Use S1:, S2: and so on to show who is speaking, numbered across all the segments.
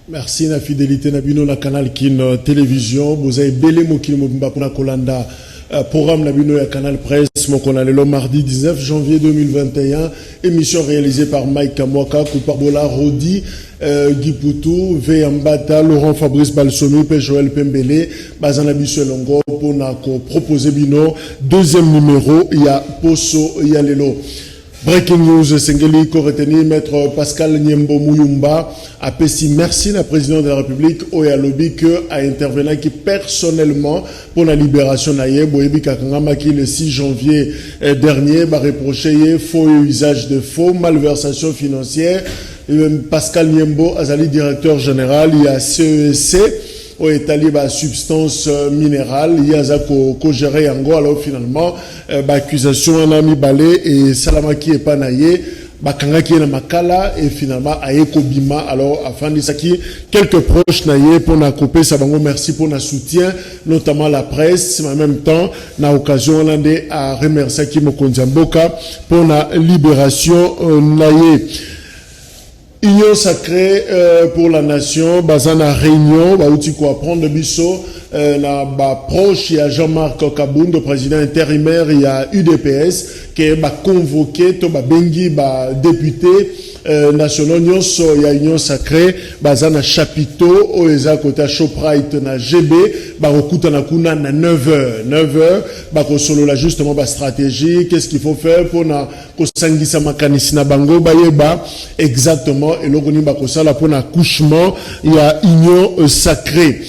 S1: Merci la fidélité Nabino la canal Kin télévision. Vous avez belé mokil mobimba pour la Kolanda programme Nabino la canal presse mokona le mardi 19 janvier 2021. Émission réalisée par Mike Kamwaka, Kouparbola Rodi, Guy Poutou, Veyambata, Laurent Fabrice Balsomi, Joël Pembele, Bazanabiso Longo pour proposer bino deuxième numéro. Il y a Poso, il y a Lelo. Breaking news, Sengeli Koreteni, maître Pascal Nyembo Mouyumba, a péci merci la présidente de la République, Oya Lobby, que a intervenu qui personnellement pour la libération naïe, Boyebi Kakangama qui le 6 janvier dernier, va reprocher faux usage de faux, malversation financière. Pascal Nyembo, Azali, directeur général, il y a CEC, au étalé ba substance minérale, il y a ko géré yango alors finalement ba accusation en ami balé et salamaki et panaye ba kanga qui na makala et finalement ayeko bima alors afin de ça qui quelques proches naye pour na couper ça bango merci pour na soutien notamment la presse mais en même temps na occasion hollandais à remercier qui Mokonzamboka pour la libération naye. Union sacrée pour la nation, bazana réunion, outil quoi prendre biso, la proche il y a Jean-Marc Kabound, président intérimaire, il y a UDPS qui est convoqué, to bengi député national nyonso il y a Union sacrée, bazana chapiteau, oeza kota Shoprite na GB, okuta na kuna na 9h, solo là justement stratégie, qu'est-ce qu'il faut faire pour na kosangisa makanisi na bango bayeba exactement. Et l'organi bakosala pour l'accouchement, il y a union sacrée.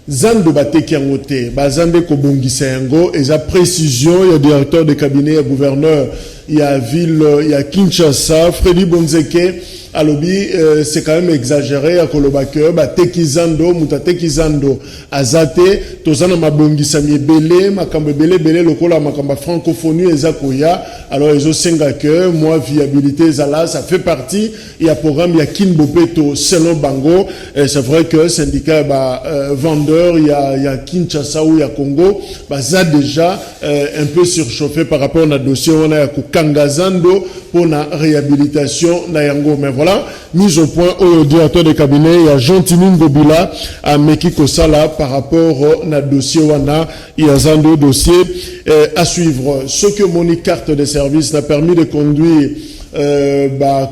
S1: Zando bateki angote, bazande kobongisa yango, et sa précision, il y a directeur de cabinet, il y a gouverneur, il y a ville, il y a Kinshasa, Freddy Bonzeke, alobi, c'est quand même exagéré, à Kolobake, tekizando, muta tekizando, azate, tozana mabongisa miebele, makambe bele, lokola makamba francophonie, ezakoya, alors ils ont 5 que moi, viabilité, zala, ça fait partie, il y a programme, il y a Kinbopeto, selon Bango, c'est vrai que syndicat, vendeur, il y a Kinshasa ou il y a Congo, ça déjà, un peu surchauffé par rapport à notre dossier, on a Kangazando, pour la réhabilitation, na yango, mais voilà, mise au point au directeur de cabinet, il y a Jean-Timine Gobila à Meki Kosala par rapport au dossier Wana, il y a Zando dossier à suivre. Ce que mon carte de service n'a permis de conduire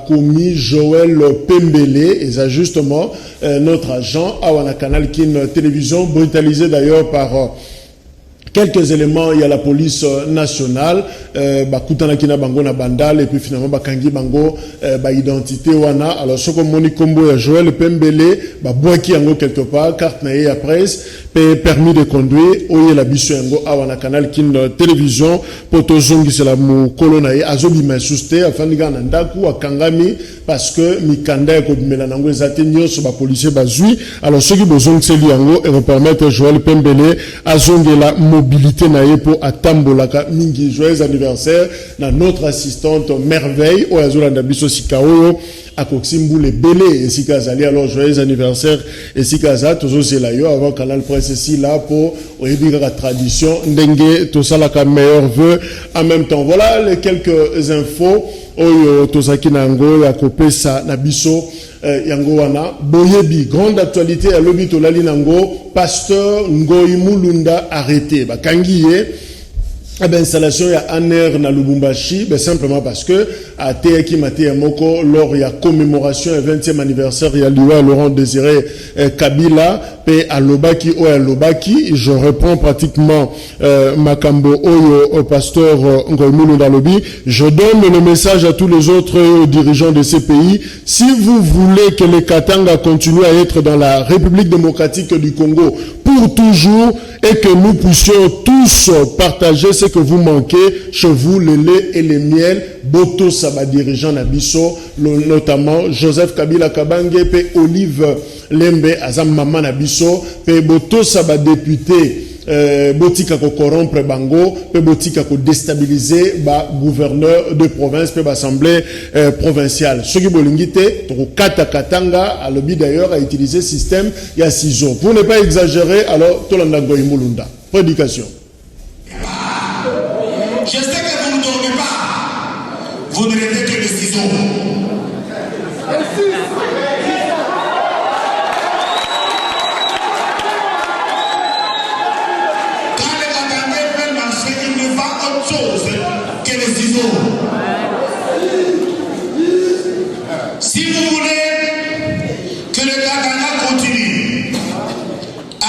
S1: commis Joël Pembele, et ça justement notre agent à Wana Canal qui est une télévision brutalisée d'ailleurs par quelques éléments. Il y a la police nationale, Kutana Kina Bango na Bandal, et puis finalement Kangi Bango, identité wana. Alors ce comme Moni Kombo et Joël Pembele, Boaki Yango quelque part, carte naïe à presse, permis de conduire, oye la biso yango awana canal kin télévision, poto zongi c'est la mou kolonaïe, azobi ma souste, afin de gana ndaku, à Kangami, parce que Mikanda et Kobimela Nango ezate nyonso ba policier bazui. Alors ceux qui besoin de ce yango et repermettre Joël Pembele azongi la mobilité naïe pour atambolaka mingi. Joyeux anniversaire na notre assistante merveille o azolanda biso sikao à Koksimboule Belé et Sikazali. Alors joyeux anniversaire et Sikaza toujours c'est là yo avant canal presse ici là pour oyebi la tradition ndenge to ça la meilleur vœu en même temps. Voilà les quelques infos oyo tozaki nango ya kopesa na biso yango wana boyebi grande actualité à lobi to lali nango pasteur Ngoyi Mulunda arrêté bakangiye installation ya Aner na Lubumbashi, simplement parce que à Teki Maté Moko, lors il y a commémoration du 20e anniversaire, il y a Liwa Laurent Désiré Kabila, pe Alobaki o Alobaki, je reprends pratiquement Makambo Oyo au pasteur Ngoymulu Dalobi, je donne le message à tous les autres dirigeants de ces pays, si vous voulez que les Katanga continuent à être dans la République démocratique du Congo pour toujours et que nous puissions tous partager ce que vous manquez chez vous, le lait et le miel, Boto Saba dirigeant Nabiso, notamment Joseph Kabila Kabange, pe Olive Lembe, Azam Mama Nabiso, pe Boto Saba député, Botika ko corrompre Bango, pe Botika ko déstabiliser ba gouverneur de province, pe assemblée provinciale. Ce qui bolingite, Kata Katanga, a lobby d'ailleurs a utilisé système ya ciseaux. Pour ne pas exagérer, alors Tolanda Goïmoulunda. Prédication.
S2: Je sais que vous ne dormez pas. Vous ne rêvez que de ciseaux. Quand les Katangais veulent marcher, ils ne font autre chose que les ciseaux. Si vous voulez que le Katanga continue à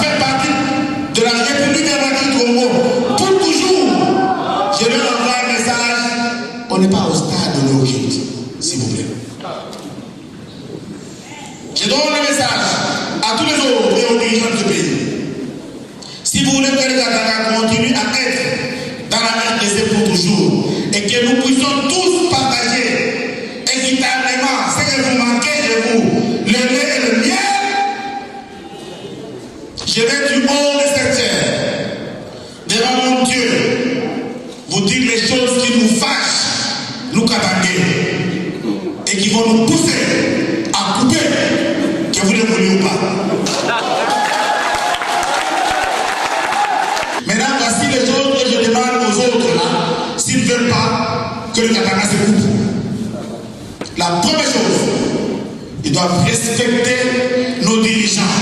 S2: faire partie de la République démocratique du Congo pour toujours, je leur envoie un message. On n'est pas au stade de l'origine, s'il vous plaît. Je donne le message à tous les autres et aux dirigeants de ce pays. Si vous voulez que le Katanga continue à être dans la RDC pour toujours et que nous puissions tous partager équitablement ce que vous manquez de vous, le lait et le miel, je vais du haut de cette terre, devant mon Dieu, vous dire les choses qui nous fâchent, nous Katangais, et qui vont nous pousser à couper, que vous le vouliez ou pas. Maintenant, voici les choses que je demande aux autres là, s'ils ne veulent pas que le Katanga se coupe. La première chose, ils doivent respecter nos dirigeants.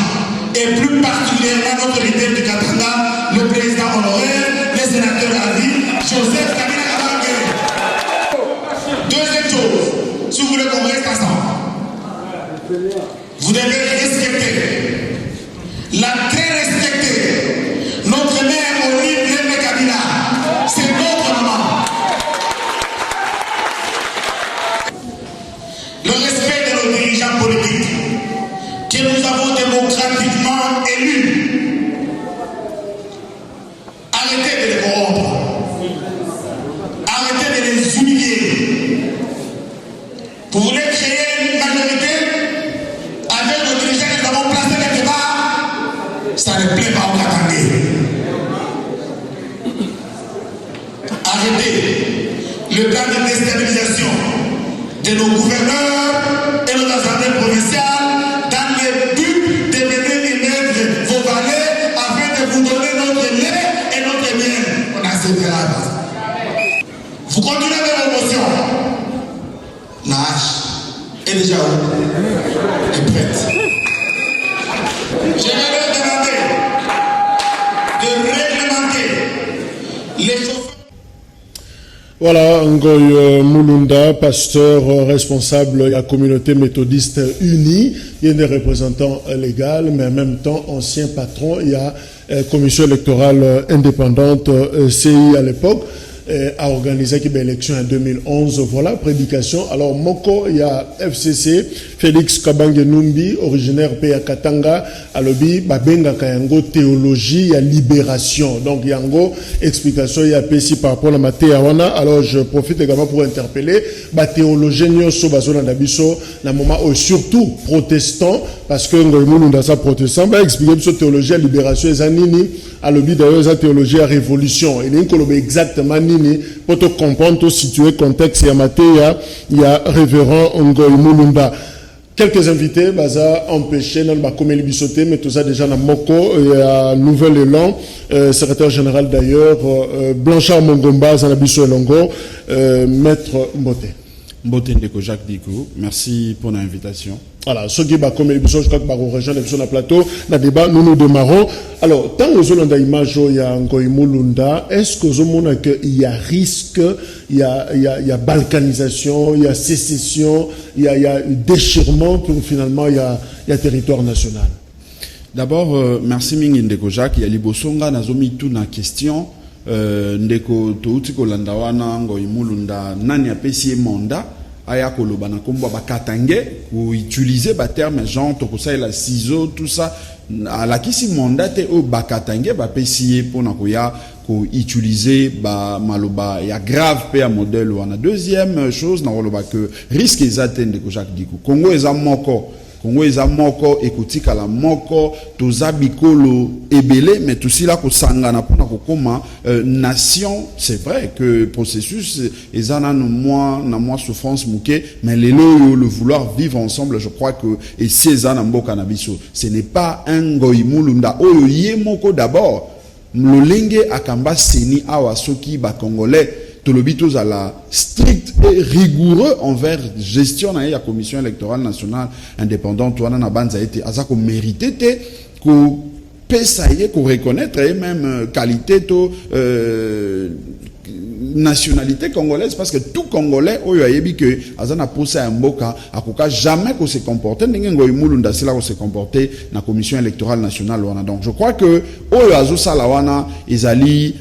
S2: Et plus particulièrement notre leader du Katanga, le président honoraire, le sénateur à vie, Joseph Kabila Kabange. Deuxième chose, si vous voulez qu'on reste ensemble, vous devez respecter, la très respecter, notre mère Olive Lembe Kabila, c'est notre maman. Le respect de nos dirigeants politiques, que nous avons démocratiquement élus. Arrêtez de les corrompre. Arrêtez de les humilier. Vous voulez créer une majorité avec nos dirigeants que nous avons placés quelque part? Ça ne plaît pas aux Katangais. Arrêtez le plan de déstabilisation de nos gouverneurs et nos assemblées provinciales dans le but de venir mettre vos valets afin de vous donner notre lait et notre miel. On acceptera pas. Vous continuez avec vos motions. La hache est déjà où? Est prête. Je vais leur demander de réglementer les chauffeurs.
S1: Voilà, Ngoy Mulunda, pasteur responsable de la communauté méthodiste unie. Il y a des représentants légaux, mais en même temps, ancien patron. Il y a commission électorale indépendante, CI à l'époque, a organisé une élection en 2011. Voilà, prédication. Alors, Moko, il y a FCC, Félix Kabange Numbi, originaire de Katanga, à l'obi, Babenga Kayango, théologie, il y a libération. Donc, Yango, explication, il y a PSI par rapport à la Théawana. Alors, je profite également pour interpeller, théologien, Nyoso, Bazona Dabiso, la moment, surtout protestant, parce que nous, dans sa protestant, expliquer sur théologie, la libération, et Zanini, à l'obi, d'ailleurs, la théologie, la révolution. Il y a exactement pour te comprendre, te situer le contexte, il y a révérend Ngoy Mulunda. Quelques invités, baza empêché dans le Bakomeli Bissoté, mais tout ça déjà dans Moko, il y a Nouvel Élan, secrétaire général d'ailleurs, Blanchard Mongomba, Zanabiso Elongo, Maître Mbote.
S3: Mbote Ndeko Jacques Dikou, merci pour l'invitation.
S1: Voilà, ceux qui comme l'émission, je crois que nous rejoindre l'émission sur le plateau, dans le débat, nous démarrons. Alors, tant que nous avons l'image, il y a Ngoïmoulunda, est-ce que vous avez qu'il y a risque, il y a balkanisation, il y a sécession, il y a déchirement, pour finalement, il y a territoire national?
S3: D'abord, merci Mingi Ndeko Jacques, il y a Libosonga, nazomi tout na question, Ndeko Toutiko Landawana, Ngoïmoulunda, nani apesi mandat, aya koloba na kombo bakatange ou utiliser ba terme genre to ko ça la ciseau tout ça ala kisi mandate o bakatange ba pesier pour na ko ya ko utiliser ba maloba ya grave pe a modèle wana. Deuxième chose na koloba que risque ezatende ko Jacques Dikou Congo eza moko ekotika la moko tozabikolo ebele mais tout cela ko sangana pona ko koma nation. C'est vrai que processus ezana no moi souffrance muke mais le vouloir vivre ensemble, je crois que et ezana mboka na biso ce n'est pas un Ngoïmoulunda oyo ye moko d'abord lolenge akamba seni awa soki ba congolais Tolobitos à la strict et rigoureux envers gestion de la commission électorale nationale indépendante. Ouana na banza été azako mérité ko pesaye ko reconnaître et même qualité to nationalité congolaise parce que tout Congolais oyo ayebi que azana poussé à mboka akoka jamais ko se comporter ndenge Ngoïmoulunda sila ko se comporter na commission électorale nationale wana. Donc je crois que oyo azo sala wana ezali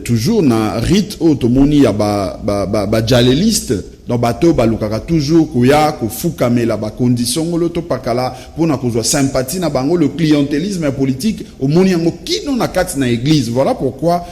S3: toujours na rite automoni ya ba jaleliste donc bato balukaka toujours koya ko fukamela ba condition ngoloto pakala pona kozwa sympathie na bango le clientélisme politique au moni yango kino na kati na église. Voilà pourquoi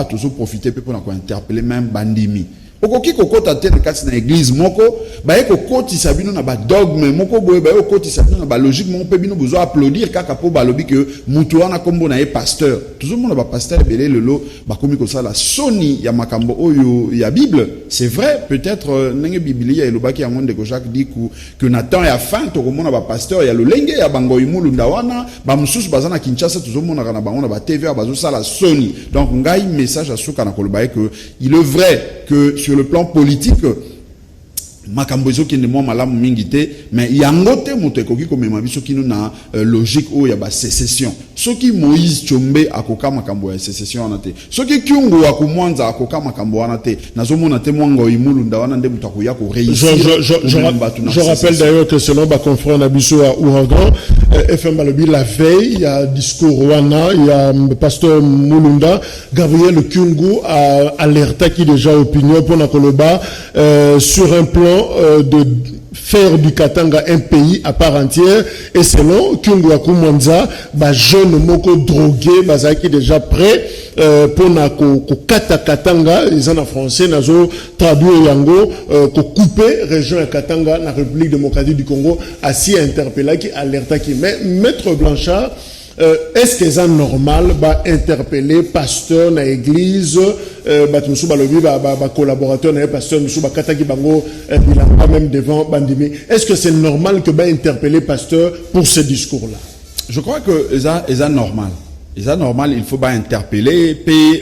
S3: toujours profiter pe pona ko interpeller même bandimi okoki kokota te na kati na église moko baye kokoti sabino na ba dogme moko boye baye kokoti sabino na ba logique moko pe bino besoin applaudir kaka po balobi que mutu wana kombo na ye pasteur toujours mona ba pasteur belé lelo ba komi ko sala soni ya makambo oyo ya Bible. C'est vrai peut-être nenge biblia elobaki yango Ndeko Jacques Dikou que na temps ya fin to komona ba pasteur ya lolenge ya Ngoïmoulunda wana ba mususu bazana Kinshasa toujours mona kana bango na ba TV bazo sala soni. Donc ngai message à suka na koloba que il est vrai que sur le plan politique makambo ezoki ndemo malamu mingi te mais yango te moto ekoki komema biso kino na logique oyo ya ba sécession. Soki Moïse Tshombe akoka makambo ya sécession wana te, soki Kyungu akomwanza akoka makambo wana te, nazomona te mwa Ngoïmoulunda wana nde mutu akoya ko réussir.
S1: Je rappelle d'ailleurs que selon ba confrère na biso à Ouragan FM Balobi la veille il y a discours wana il y a pasteur Moulunda Gabriel Kyungu a alerté qui déjà opinion pour na koloba sur un plan de faire du Katanga un pays à part entière et selon Kyungu Akumwanza ba jeune moko drogué bazaki déjà prêt pour na ko kata Katanga ils en français nazo traduire yango ko couper région ya Katanga na République démocratique du Congo assis interpellé qui alerta qui mais maître Blanchard est-ce que c'est normal ba interpeller pasteur na église ba tumusu ba lobi ba collaborateur na pasteur musu ba kataki bango bilamba même devant bandimi? Est-ce que c'est normal que ba interpeller pasteur pour ce discours là?
S3: Je crois que c'est normal. C'est normal, il faut pas interpeller puis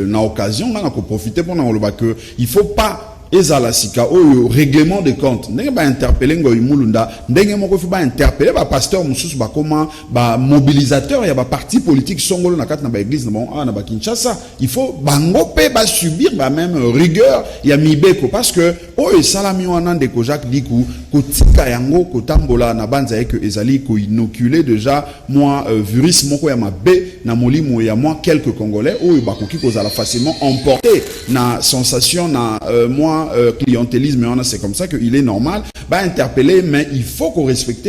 S3: na occasion on a profiter pour na que il faut pas ezala sika oyo règlement de compte ndenge ba interpeller Ngoïmoulunda ndenge moko faut ba interpeller ba pasteur mususu ba koma ba mobilisateur ya ba parti politique songolo na kati na ba église na ba Kinshasa. Il faut bango pe ba subir ba même rigueur ya mibeko parce que oyo salami wana Ndeko Jacques Dikou kotika yango kotambola na banza eke ezali ko inoculer déjà moi virus moko ya mabe na molimo ya moi quelques congolais oyo bakoki kozala facilement emporté na sensation na moi clientélisme c'est comme ça que il est normal ba interpeller mais il faut qu'on respecte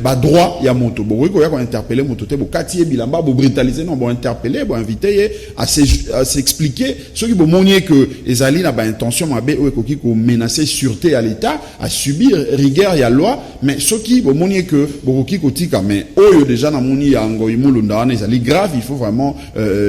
S3: ba droit ya moto bo ko ya ko interpeller moto te bo katie bilamba bo brutaliser non bo interpeller bo inviter à s'expliquer ce qui bo monier que ezali na ba intention mabe o ekoki ko menacer sûreté à l'état à subir rigueur ya loi mais ce qui bo monier que bo ki ko tika mais oyo déjà na moni ya Ngoïmoulunda wana ezali grave. Il faut vraiment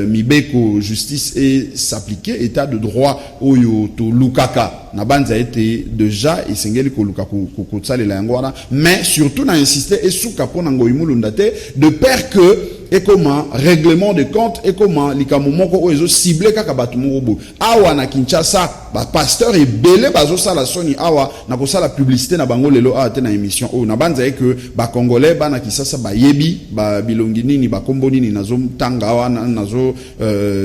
S3: mibeko justice et s'appliquer état de droit oyo to lukaka na banza été déjà esengeli ko luka ko tsalela yango wana mais surtout na insister et souka pona Ngoïmoulunda te de peur que et comment règlement de compte et comment likamomoko oyo ciblé kaka batu moko awa na Kinshasa ba pasteur et belé bazo sala soni awa na ko sala publicité na bango lelo a te na émission o na banza que ba congolais bana Kinshasa ba yebi ba bilongi nini ba kombo nini nazo tanga awa nazo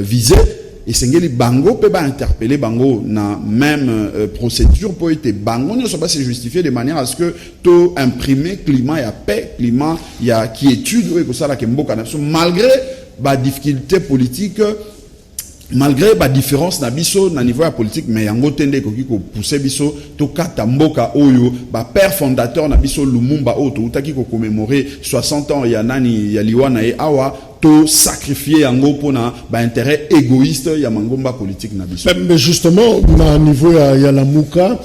S3: viser et sengeli bango peut pas interpeller bango na même procédure pour être bango ne soit pas se justifier de manière à ce que tout imprimer climat ya paix climat ya quiétude ou que ça la kemboka malgré ba difficulté politique malgré la différence na biso na niveau politique mais yango tende ko pousser biso to kata mboka oyo ba père fondateur na biso Lumumba oyo to utaki ko commémorer 60 ans ya nani ya liwana e awa to sacrifier yango pona ba intérêt égoïste ya mangomba politique na biso.
S1: Mais justement na niveau ya la muka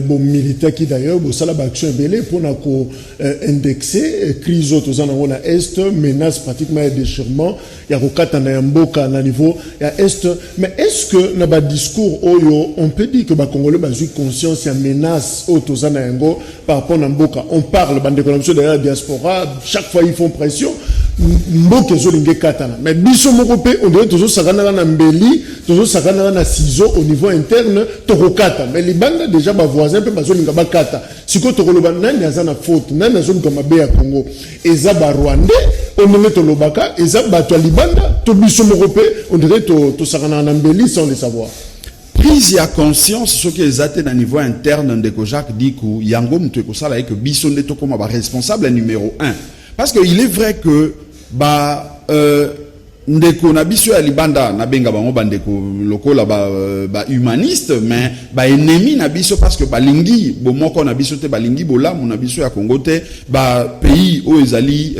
S1: bon militaire qui d'ailleurs bo sala ba action belé pona ko indexer crise autres en na est menace pratiquement de déchirement ya ko kata na mboka na niveau ya est. Mais est-ce que dans le discours oyo on peut dire que les Congolais ont conscience de menace autres en yango par rapport à mboka? On parle de l'économie de la diaspora, chaque fois ils font pression. Mboka zolingue katana. Mais biso mokopé on dirait toujours sakana na mbeli, toujours sakana na ciseaux au niveau interne torokata. Mais les bandes déjà ba voisins pe bazolinga ba kata. Siko tokoloba nani azana faute, nani azolinga mabe ya Congo. Eza ba Rwandais, on dirait to lobaka, eza ba to libanda, to biso mokopé, on dirait to sakana na mbeli sans le savoir.
S3: Prise ya conscience ce que les athées à niveau interne de Jacques Dikou, yango mtu ko sala que biso ndeto comme ba responsable numéro 1. Parce que il est vrai que ndeko na biso ya libanda na benga bango bandeko lokola ba humaniste mais ba ennemi na biso parce que balingi bomoko na biso te balingi bolamu na biso ya Congo te ba pays o ezali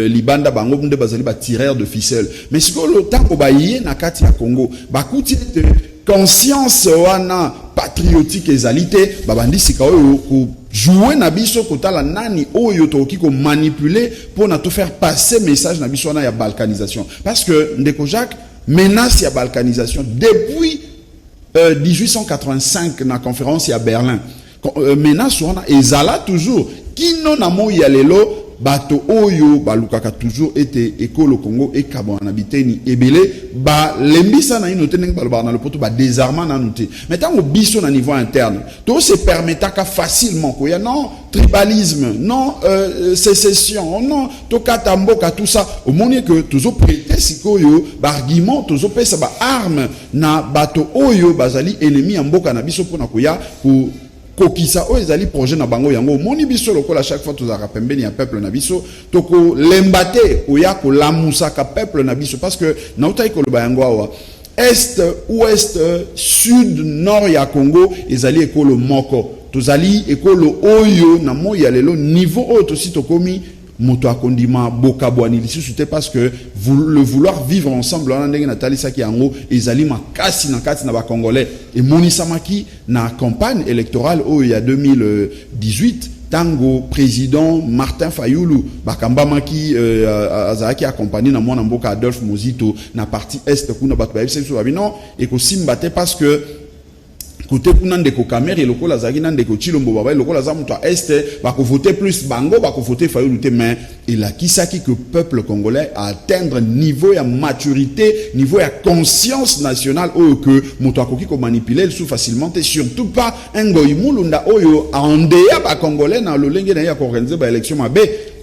S3: libanda bango nde bazali ba tireur de ficelle mais siko le temps ko ba yé na kati ya Congo ba kuti te conscience wana patriotique ezalité babandi sika oyo ko jouer na biso kotala nani oyo toki ko manipuler pour na to faire passer message na biso na ya balkanisation parce que ndeko Jacques menace ya balkanisation depuis 1885 na conférence ya Berlin menace wana ezala toujours kino na mo ya lelo bato oyo balukaka toujours été école Congo et kabona biteni ebele ba lembisa na ino teneng balba na le poto ba désarmement na nuté mais tant au biso na niveau interne tout se permetaka facilement ko ya non tribalisme non sécession non to katamboka tout ça au moment que toujours prêter sikoyo ba argument toujours pesa ba arme na bato oyo bazali ennemi ya mboka na biso pona koya ku kokisa o ezali projet na bango yango moni biso lokola chaque fois tozaka pembeni ya peuple na biso toko lembate oya ko lamusaka peuple na biso parce que na utai ko loba yango awa est ouest sud nord ya Congo ezali ekolo moko tozali ekolo oyo na moya lelo niveau oyo tosi tokomi moto akondima bokabwani lisusu te parce que le vouloir vivre ensemble na ndenge natali saki yango ezali makasi na kati na ba congolais et monisamaki na campagne électorale au ya 2018 tango président Martin Fayulu bakambamaki azaki accompagné na mwana mboka Adolphe Mozito na partie est kuna bato ba FCC non et ko simbate parce que côté kuna ndeko Kamere lokola zaki na ndeko Chilombo baba lokola za muto est ba ko voter plus bango ba ko voter Fayulu te mais il a kisaki que peuple congolais a atteindre niveau ya maturité niveau ya conscience nationale oyo que muto akoki ko manipuler sous facilement et surtout pas ngoyi mulunda oyo andea ba congolais na lolenge na ya ko organiser ba élection mabe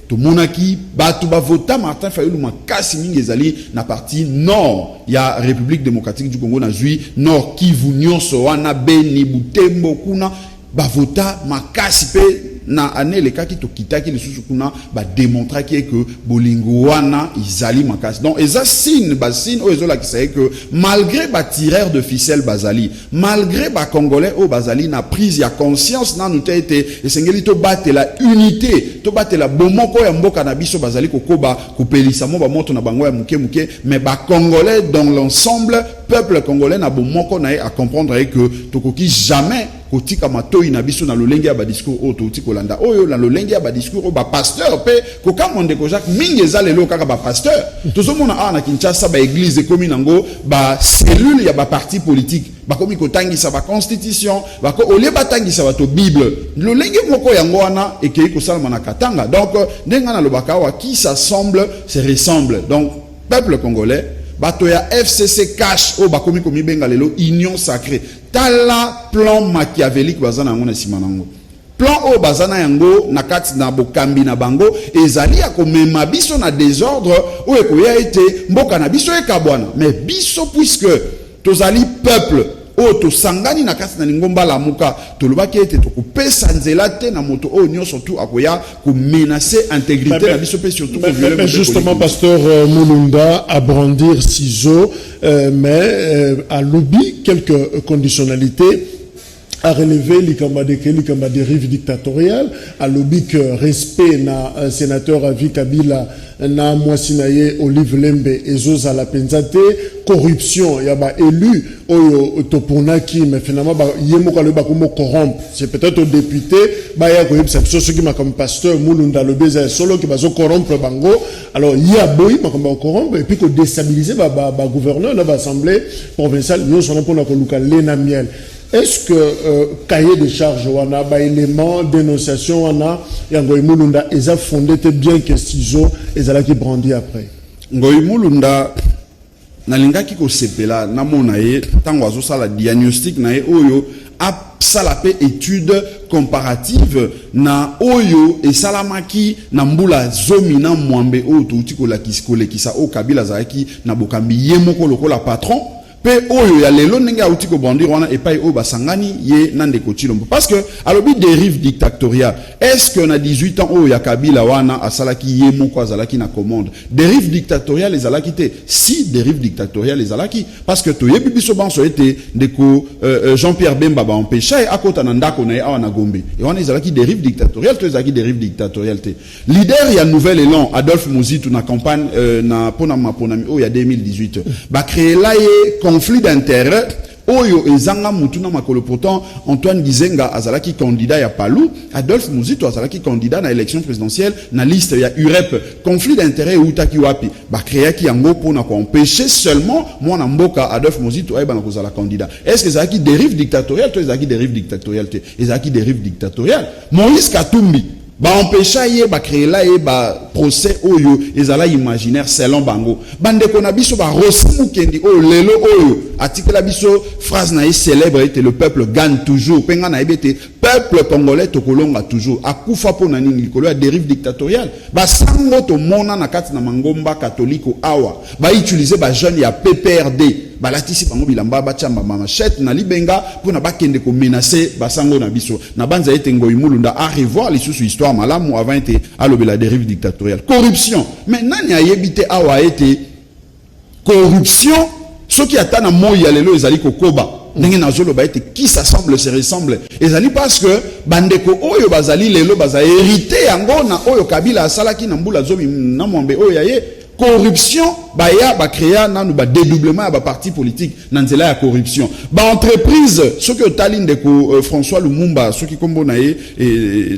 S3: to monaki batu ba vota Martin Fayulu makasi mingi ezali na partie nord ya République démocratique du Congo na zui nord Kivu nyonso wana Beni Butembo kuna ba vota makasi pe na année le kaki to kitaki lisusu kuna ba démontrer que bolingo wana izali makasi donc eza signe ba signe o ezola kisaye que malgré ba tireur de ficelle bazali malgré ba congolais o bazali na prise ya conscience na nous été esengeli to battre la unité to battre la bomoko ya mboka na biso bazali kokoba kopelisa mo ba moto na bango ya muke muke mais ba congolais dans l'ensemble peuple congolais na bomoko na à comprendre que tokoki jamais kotika matoi na biso na lolenge ya ba discours o to kolanda oyo na lolenge ya ba discours o ba pasteur pe ko kamonde ko Jacques mingi ezalelo kaka ba pasteur tozomona a na Kinshasa ba église komi nango ba cellule ya ba parti politique ba komi ko tangisa ba constitution ba ko ole ba tangisa ba to bible lolenge moko yango wana ekei ko salama na katanga donc ndenga na lobaka wa qui s'assemble se ressemble donc peuple congolais bato ya FCC cash o bakomi komi benga lelo union sacrée tala plan machiavélique bazana ngona simanango plan o bazana yango na kati na bokambi na bango ezali ya komema biso na désordre o ekoya ete mboka na biso ekabwana mais biso puisque tozali peuple o to sangani na kati na lingomba la muka tolobaki ete tokopesa nzela te na moto o nyonso tu akoya ko menacer intégrité na biso pe surtout ko violer.
S1: Mais justement pasteur Mulunda à brandir ciseaux à lobby quelques conditionnalités à relever les dérives dictatoriales, à lobby que respect na sénateur Avi Kabila na Mwasinaye Olive Lembe et Zoza la Penzate, corruption, yaba élu oyo toponaki mais finalement yemo ka le bakomo corrompre, c'est peut-être au député ba ya ko yebisa ceux qui ma comme pasteur Mulunda le beza solo qui bazo corrompre bango, alors ya boy ma comme corrompre et puis ko déstabiliser ba gouverneur na ba assemblée provinciale nous sommes pour na ko luka lena miel. Est-ce que cahier de charge wana ba élément dénonciation wana ya Ngoyi Mulunda eza fondé bien que ciseaux ezala qui brandi après
S3: Ngoyi Mulunda nalingaki ko sepela na mona ye tango azo sala diagnostic na ye oyo a sala pe étude comparative na oyo esalamaki na mbula zomi na mwambe oyo touti ko lakisa o Kabila zaki na bokambi yemoko lokola patron pe oyo ya lelo ndenge auti ko bondir wana epai o basangani ye nande ko chilombo parce que alobi dérive dictatoriale est-ce que na 18 ans oyo ya Kabila wana asalaki ye moko azalaki na commande dérive dictatoriale ezalaki te si dérive dictatoriale ezalaki parce que to yebi biso banso ete ndeko Jean-Pierre Bemba ba empêché akota na ndako na awa na Gombe et wana ezalaki dérive dictatoriale to ezalaki dérive dictatoriale te leader ya nouvel élan Adolphe Muzitu na campagne na pona maponami oyo ya 2018 ba créer la conflit d'intérêt oyo ezanga mutuna makolo pourtant Antoine Gizenga azalaki candidat ya Palou Adolphe Muzitu azalaki candidat na élection présidentielle na liste ya UREP conflit d'intérêt utaki wapi ba créaki yango pona ko empêcher seulement mwana mboka Adolphe Muzitu ayeba na kozala candidat est-ce que ezalaki dérive dictatoriale to ezalaki dérive dictatoriale te ezalaki dérive dictatoriale Moïse Katumbi ba empêcha ye ba créer là ye ba procès oyo ezala imaginaire selon bango bande ko na biso ba Rosimu Kendi oyo lelo oyo article la biso phrase na ye célèbre était le peuple gagne toujours penga na ebete peuple congolais tokolonga toujours akufa po na nini likolo ya dérive dictatoriale ba sango to mona na kati na mangomba catholique awa ba utiliser ba jeune ya PPRD balatisi bango bilamba bachamba machette na libenga pour na bakende ko menacer basango na biso na banza ete Ngoyi Mulunda a revoir les sous histoire malamu avant ete alobe la dérive dictatoriale corruption mais nani ayebite awa ete corruption ce qui atana moya lelo ezali kokoba ndenge nazolo ba ete qui s'assemble se ressemble ezali parce que bandeko oyo bazali lelo baza hérité yango na oyo Kabila asalaki na mbula zomi na mwambe oyo yaye corruption baya ba créer nanu ba dédoublement ya ba parti politique na nzela ya corruption ba entreprise soki otali ndeko François Lumumba soki kombo na ye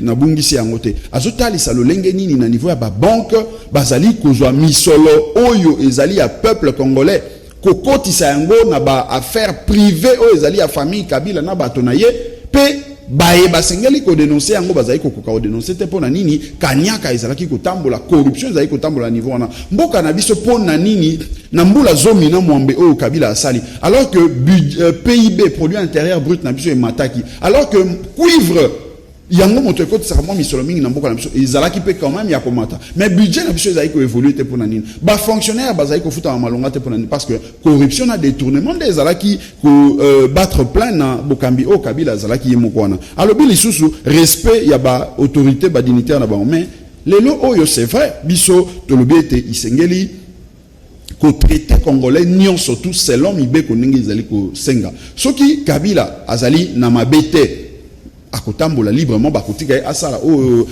S3: na bungisi yango te azotali sa lolenge nini na niveau ya ba banque bazali kozwa misolo oyo ezali ya peuple congolais kokotisa yango na ba affaire privée oyo ezali ya famille Kabila na bato na ye pe baye basengeli ko dénoncer yango bazali ko koka dénoncer te pona nini kanyaka ezalaki ko tambola corruption ezali ko tambola niveau wana mboka na biso pona nini na mbula zomi na mwambe oyo Kabila asali alors que PIB produit intérieur brut na biso e mataki alors que cuivre yango moto ekoti saka mwa misolo mingi na mboka na biso ezalaki pe quand même ya komata mais budget na biso ezali ko évoluer te pona nini ba fonctionnaire bazali ko futa malonga te pona nini parce que corruption na détournement des ezalaki ko battre plein na bokambi o Kabila ezalaki yemoko wana alobi lisusu respect ya ba autorité ba dignitaire na ba mais lelo oyo c'est vrai biso tolobi ete isengeli ko traité congolais nyonso tout selon mibeko ndenge ezali ko senga soki Kabila azali na mabete akotambola librement bakotika asala o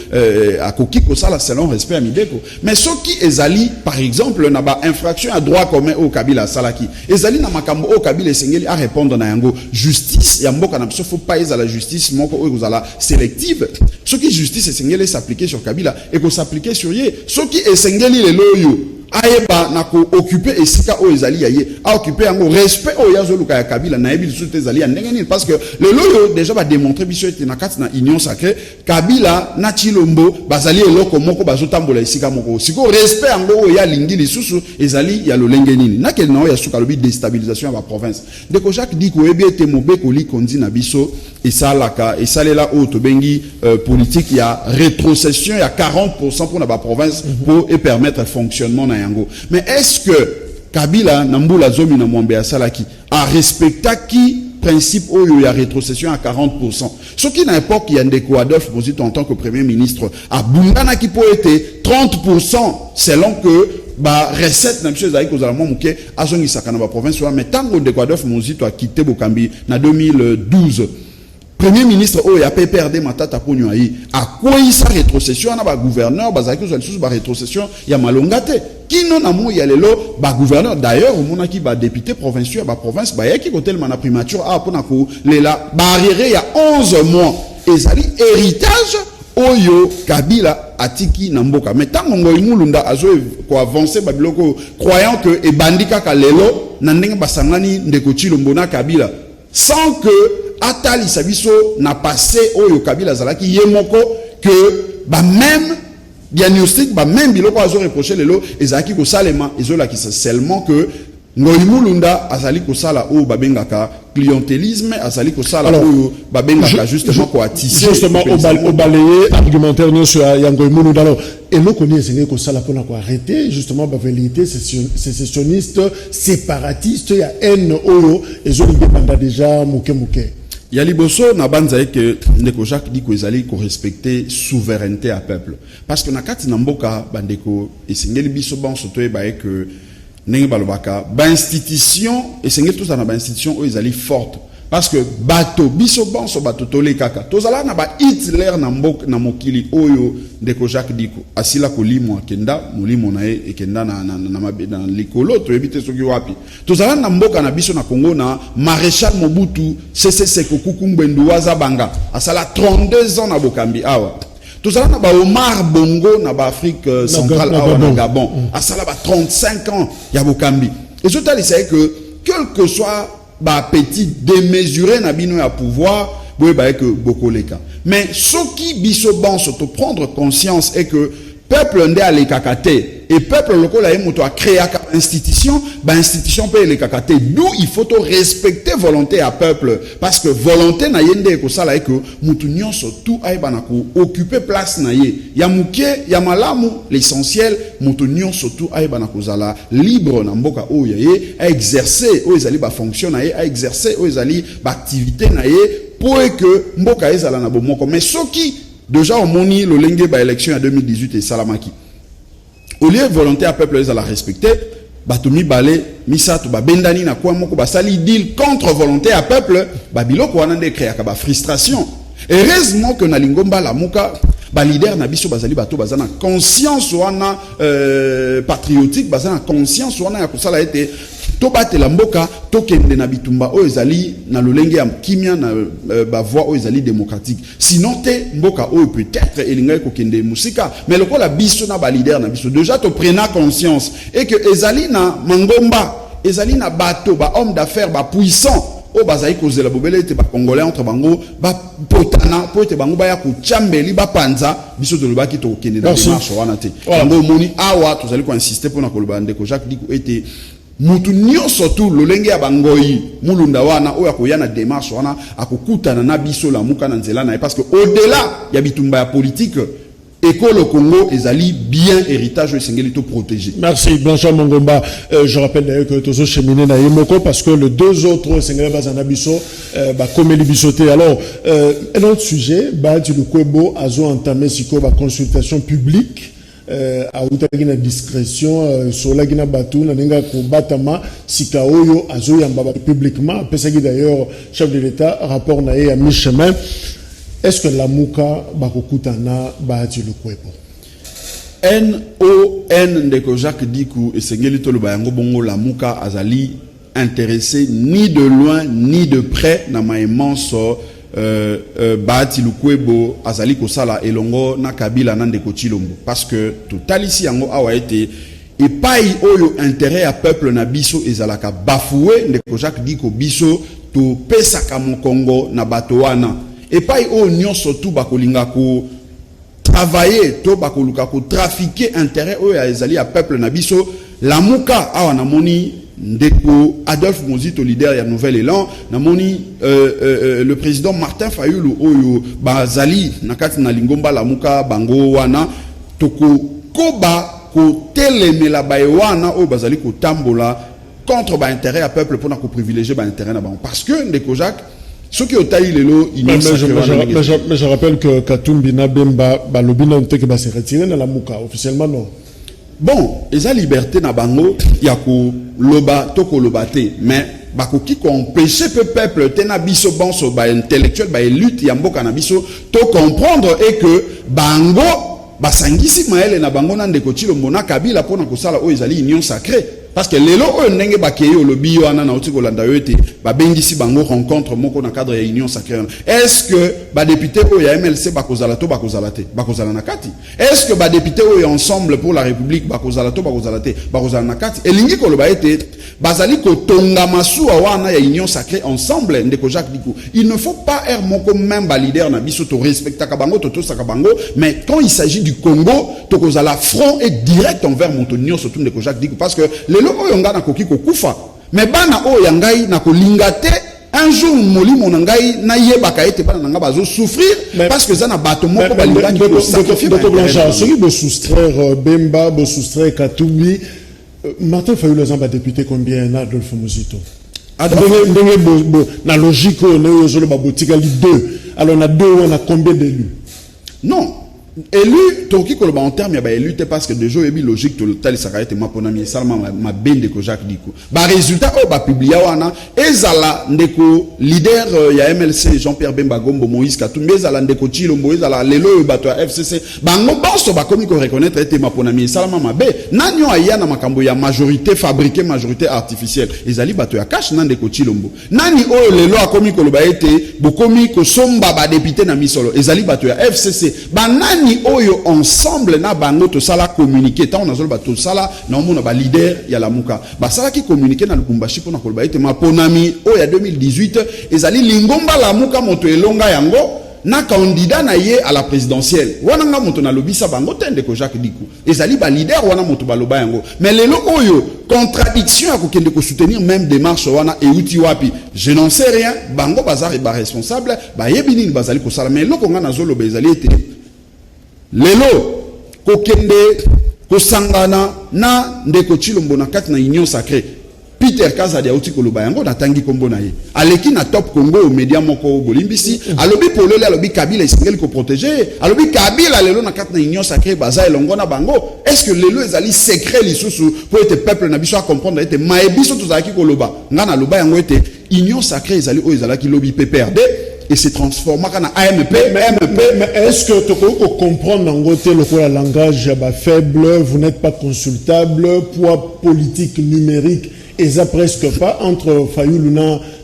S3: akoki ko sala selon respect à mibeko mais soki ezali par exemple na ba infraction à droit commun au Kabila salaki ezali na makambo o Kabila esengeli a répondre na yango justice ya mboka na biso faut pas la justice moko o kozala sélective soki justice esengeli s'appliquer sur Kabila et ko s'appliquer sur ye soki esengeli lelo yo aeba na ko occuper esika o ezali yaye a occuper yango respect o yazo luka ya Kabila na yebi lisusu ezali ya ndenge nini parce que le loyo déjà va démontrer biso ete na kati na union sacrée Kabila na Chilombo bazali eloko moko bazotambola esika moko siko respect yango o ya lingi lisusu ezali ya lolenge nini na ke na o ya suka lobi déstabilisation ya ba province ndeko Jacques dit ko ebi ete mobeko li kondi na biso esalaka esalela o to bengi politique ya rétrocession ya 40% pour la province pour permettre le fonctionnement na yango. Mais est-ce que Kabila Nambula Zomi na Mwambe Asalaki a respecté qui principe où il y a rétrocession à 40%. Ce qui n'a époque il y a Ndeko Adolphe en tant que premier ministre à Bungana qui peut être 30% selon que ba recette na monsieur Zaï Kozalamo Mouké a zongi sakana ba province mais tant que Ndeko Adolphe Mozito a quitté Bokambi na 2012. Premier ministre o ya PPRD matata ponyo ayi a quoi sa rétrocession na ba gouverneur bazaki zo lisusu ba rétrocession ya malongate kino na mo ya lelo ba gouverneur d'ailleurs o mona ki ba député provincial ba province ba yaki kotel mana primature a pona ko lela barrière ya 11 mois ezali héritage oyo Kabila atiki na mboka mais tango ngoy mulunda azo ko avancer ba biloko croyant que e bandika ka lelo na ndenge basangani ndeko Chilombo na Kabila sans que Atali Sabiso n'a passé au Kabila Zalaki Yemoko que bah même diagnostic bah même biloko azo reproché lelo ezaki ko salema ezola ki seulement que Ngoimulunda azali ko sala o babengaka clientélisme azali ko sala o babengaka justement ko atisser
S1: justement au balayer argumentaire nous sur Ngoimulunda alors et nous connaissons que ça la pona ko arrêter justement ba vérité sécessionniste séparatiste ya haine oyo ezoli banda déjà muke.
S3: Yaliboso na banza que ndeko Jacques dit ko ezali ko respecter souveraineté à peuple parce que na kati na mboka bandeko esengeli biso ban soto ba que ndenge balobaka ba institution esengeli tout ça na ba institution o ezali forte parce que bato biso ban so bato tole kaka tozala na ba Hitler na mboka na mokili oyo ndeko Jacques diko asila ko limwa kenda mulimo na e kenda na likolo to ebite soki wapi tozala na mboka na biso na Congo na maréchal Mobutu CCC Kukumbendu Wazabanga asala 32 ans na Bokambi awa tozala na ba Omar Bongo na ba Afrique centrale awa na Gabon asala ba 35 ans ya Bokambi et je t'ai dit que quel que soit ba petit démesuré na bino ya pouvoir boye ba que bokoleka mais ce qui biso ban surtout prendre conscience est que peuple ndé ale kakate et peuple lokola yemoto a créé institution ba institution peut les kakate d'où il faut respecter volonté à peuple parce que volonté na yende ko sala que mutu nyonso tout aiba na ko occuper place na ye ya muke ya malamu l'essentiel mutu nyonso tout aiba na ko zala libre na mboka o ye a exercer o ezali ba fonction na ye a exercer o ezali ba activité na ye pour que mboka ezala na bomoko mais soki déjà on moni le lenge ba élection en 2018 et Salamaki au lieu volonté à peuple ezala respecter batumi balé misato ba bendani na kwa moko ba sali deal contre volonté à peuple ba biloko wana nde créer ka ba frustration heureusement que na lingomba la muka ba leader na biso bazali bato bazana conscience wana patriotique bazana conscience wana ya kusala ete to batela mboka to kende na bitumba o ezali na lolenge ya kimia na ba voix o ezali démocratique sinon te mboka o peut-être elinga ko kende musika mais lokola biso na ba leader na biso déjà to prena conscience et que ezali na mangomba ezali na bato ba homme d'affaires ba puissant o bazali kozela bobele te ba congolais entre bango ba potana po te bango ba ya ku chambeli ba panza biso de lobaki to kende na démarche wana te bango moni awa tozali ko insister pour na koloba ndeko Jacques diko ete mutu nyonso tu lolenge ya bangoyi mulunda wana oya koyana démarche wana akokutana na biso la muka na nzela na parce que au-delà ya bitumba ya politique école Congo ezali bien héritage esengeli to protéger.
S1: Merci Blanchard Mongomba. Je rappelle d'ailleurs que tozo cheminé na Yemoko parce que les deux autres esengeli bazana biso ba komeli bisoté. Alors un autre sujet ba du Kwebo azo entamé siko ba consultation publique a utaki na discrétion sola gina batu na ninga ko batama sika oyo azo yamba publiquement pesaki d'ailleurs chef de l'État rapport na ya mi-chemin. Est-ce que la Mouka bakokutana baati lukwebo
S3: NON ndeko Jacques Dikou et sengeli tolo bayango bongo la Mouka azali intéressé ni de loin ni de près na maimance baati lukwebo azali kosala elongo na Kabila na ndeko Chilombo parce que tout ici yango awa été et paille oyo intérêt à peuple na biso ezalaka bafoué ndeko Jacques dit ko biso to pesaka mon Congo na bato wana et paille oyo nyonso tout bakolinga ko travailler to bakoluka ko trafiquer intérêt oyo ezali à peuple na biso lamuka awa na moni ndeko Adolphe Mozito leader ya Nouvel Élan na moni le président Martin Fayulu oyo bazali nakati na lingomba lamuka bango wana toko koba ko telemela baewana o bazali ko tambola contre ba intérêt à peuple pour na ko privilégier ba intérêt na ba parce que ndeko Jacques ce qui otayi lelo
S1: mais je rappelle que Katumbi na Bemba balobina nteke ba se retirer na la muka officiellement non.
S3: Bon, eza liberté na bango ya ko loba to ko lobate mais bakoki ko empêcher peuple tena biso bonso ba intellectuel ba élite ya mboka na biso to comprendre et que bango basangisi maele na bango na ndeko Tshilombo na Kabila pona kosala o ezali union sacrée parce que lelo o ndenge bakeye olobi wana na otiko landa yote ba bengisi bango rencontre moko na cadre ya union sacrée. Est-ce que ba député o ya MLC bakozala to bakozala te bakozala na kati? Est-ce que ba député o ya ensemble pour la république bakozala to bakozala te bakozala na kati? Elingi koloba ete bazali ko tonga masuwa wana ya union sacrée ensemble ndeko Jacques Dikou. Il ne faut pas être moko même ba leader na biso to respecta ka bango to saka bango mais quand il s'agit du Congo to kozala front et direct envers Montonio surtout ndeko Jacques Dikou parce que lelo oyo nga na koki ko kufa mais bana oyo ya ngai na kolinga te un jour molimo na ngai na yebaka ete bana nga bazo souffrir parce que ça na bato moko balinga ko sacrifier
S1: Dr Blanchard celui de soustraire Bemba de soustraire Katumbi Martin Fayulu zamba député combien na Adolphe Mozito na logique on est aujourd'hui babotika li 2 alors on a 2 on a combien d'élus
S3: non élu toki koloba en terme ya ba élu te parce que déjà ebi logique to tali sakarete mapona mi salma ma bende ko Jacques Dikou ba résultat o ba publier wana ezala ndeko leader ya MLC Jean-Pierre Bemba Gombo Moïse Katumbi ezala ndeko Tshilombo ezala lelo bato ya FCC bango bonso ba komi ko reconnaître ete mapona mi salma mabe nanyo aya na makambo ya majorité fabriquée majorité artificielle ezali bato ya cash na ndeko Tshilombo nani o lelo akomi koloba ete bokomi ko somba ba député na misolo ezali bato ya FCC banani ni oyo ensemble na bango to sala communiquer tant on a zolo to sala na omona ba leader ya lamuka ba sala ki communiquer na Lubumbashi pona koloba ete maponami oya 2018 ezali lingomba lamuka moto elonga yango na candidat na ye à la présidentielle wana nga moto na lobisa bango tende ko Jacques Dikou ezali ba leader wana moto baloba yango mais lelo oyo contradiction à kokende ko soutenir même démarche wana e uti wapi je n'en sais rien bango bazari ba responsable ba yebini bazali ko sala mais loko nga na zolo ba ezali ete lelo kokende kosangana na ndeko Tshilombo na kati na union sacrée Peter Kazadi auti koloba yango na tangi kombo na ye aleki na top Congo media moko bolimbisi alobi polele alobi Kabila isengeli ko protéger alobi Kabila lelo na kati na union sacrée baza elongo na bango est-ce que lelo ezali secret lisusu pour être peuple na biso a comprendre ete maebiso tozalaki koloba nga na loba yango ete union sacrée ezali o ezalaki lobi PPRD et se transforma en AMP.
S1: Mais est-ce que tu peux comprendre en côté le langage faible, vous n'êtes pas consultable, poids politique numérique, et ça presque pas entre Fayulu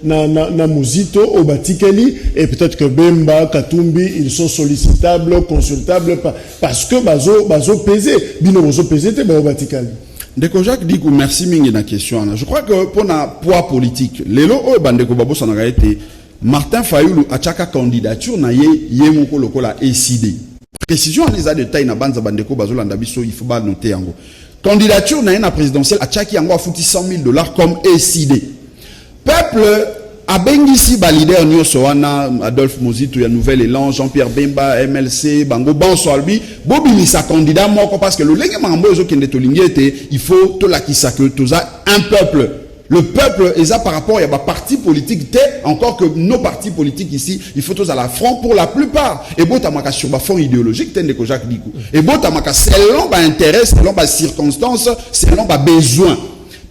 S1: na Mozito, Obatikeli, et peut-être que Bemba, Katumbi, ils sont sollicitables, consultables, parce que bazo pesé, bino bazo pesé, te ba Obatikeli.
S3: Ndeko Jacques Dikou, merci mingi na question. Je crois que pour na poids politique, lelo o bandeko babo sananga été Martin Fayulu a chaka candidature na ye moko lokola ECD. Précision en les a de taille na banza bandeko bazolanda biso il faut pas noter yango. Candidature na na présidentielle a chaki yango a fouti $100,000 comme ECD. Peuple a bengisi ba leader nyonso wana Adolphe Mozito ya Nouvel Élan, Jean-Pierre Bemba, MLC, bango bonso albi, bobini sa candidat moko parce que le lenge mambo ezo kende to lingete, il faut to la kisaka toza un peuple. Le peuple est là par rapport à parti politique, encore que nos partis politiques ici, il faut tous à la front pour la plupart. Et bon, t'as sur le fond idéologique, t'es que Jacques Dikou. Et bon, t'as selon intérêt, selon circonstances, selon besoin.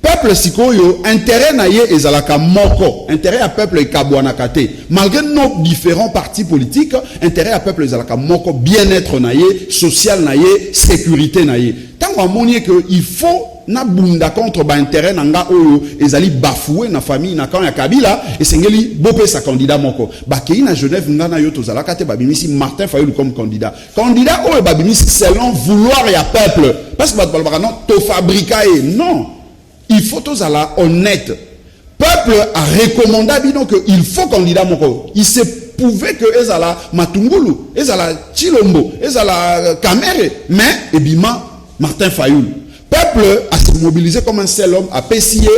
S3: Peuple sikoyo, intérêt naye ezalaka moko, intérêt à peuple et kabouanakate. Malgré nos différents partis politiques, intérêt à peuple ezalaka moko, bien-être naye, social naye, sécurité naye. Tant ntango amoni que il faut na bunda contre ba intérêt nanga oyo ezali bafoué na famille na kan ya Kabila et sengeli bopé sa candidat moko ba kei na Genève ngana yo tozala kate babimisi Martin Fayulu comme candidat oyo babimisi selon vouloir ya peuple parce que ba non to fabriquer non il faut tozala honnête peuple a recommandé bino que il faut candidat moko il se pouvait que ezala Matungulu ezala Chilombo ezala Kamere mais ebima Martin Fayulu peuple a se mobilisé comme un seul homme, a pessié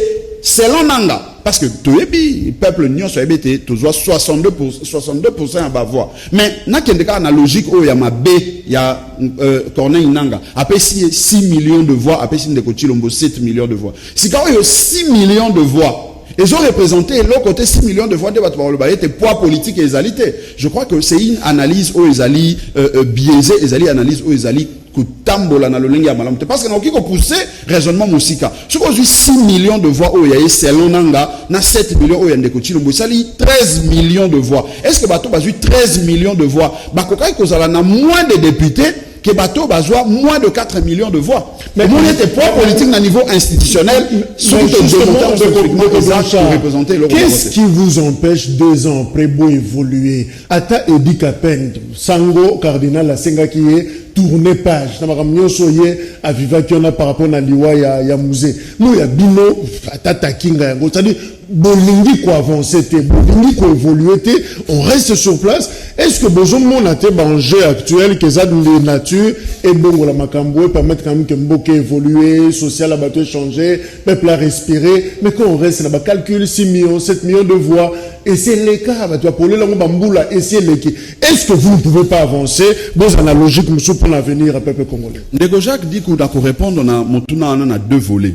S3: selon Nanga. Parce que tout le peuple n'y a 62% à Bavois. Mais, n'a qu'un cas analogique où il y a ma B, il y a Corneille Nanga, a pessié 6 millions de voix, a pessié de Kochilombo 7 millions de voix. Si quand il y a 6 millions de voix, ils ont représenté l'autre côté 6 millions de voix de le poids politique et égalité. Je crois que c'est une analyse où ils allaient biaisée, ils allaient analyse où ils allaient parce que nous avons poussé raisonnement musical. Si vous avez 6 millions de voix, où il y a selon Nanga, 7 millions où il y a des coaching, vous avez 13 millions de voix. Est-ce que Bato a eu 13 millions de voix? Bakokai Kozala n'a moins de députés que Bato a moins de 4 millions de voix. Mais vous avez des poids politiques à niveau institutionnel,
S1: qu'est-ce qui vous empêche 2 ans après beau évoluer? Ata Edi Kapend, Sango, Cardinal, la Senga qui est tourner page. Namakam soye à Viva qui on a par rapport à Liwa ya musée. Nous ya bino Tata Kinga. C'est-à-dire bolingi ko avancer té, bolingi ko évoluer té, on reste sur place. Est-ce que besoin mon até danger actuel que ça de nature et bon la makambo permettre quand même que mboke évoluer, social a battu changer, peuple a respirer, mais quand on reste là bas calcul 6 millions, 7 millions de voix et c'est les cas tu vas pour les bamboula et c'est les qui. Est-ce que vous ne pouvez pas avancer dans analogique monsieur pour l'avenir à peuple congolais?
S3: Ndeko Jacques dit qu'on a répondre na motuna na 2 volets.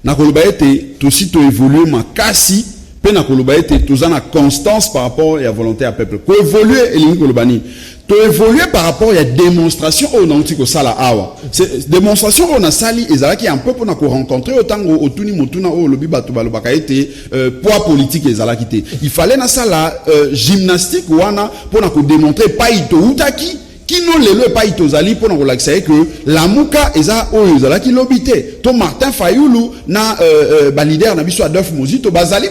S3: Na koloba ete to si to évoluer makasi pe na koloba ete to za na constance par rapport à la volonté à peuple. Ko évoluer elingi kolobani. To évoluer par rapport à la démonstration au nanti ko sala awa. C'est démonstration on a sali ezalaki un peu pour na ko rencontrer autant otuni motuna o lobi bato balobaka ete poids politique ezalaki te. Il fallait na sala gymnastique wana pour na ko démontrer pas ito utaki qui non le pas itozali pour nous relaxer que la muka eza oyozala qui lobité to Martin Fayulu na leader na biso Adolphe Mozito bazali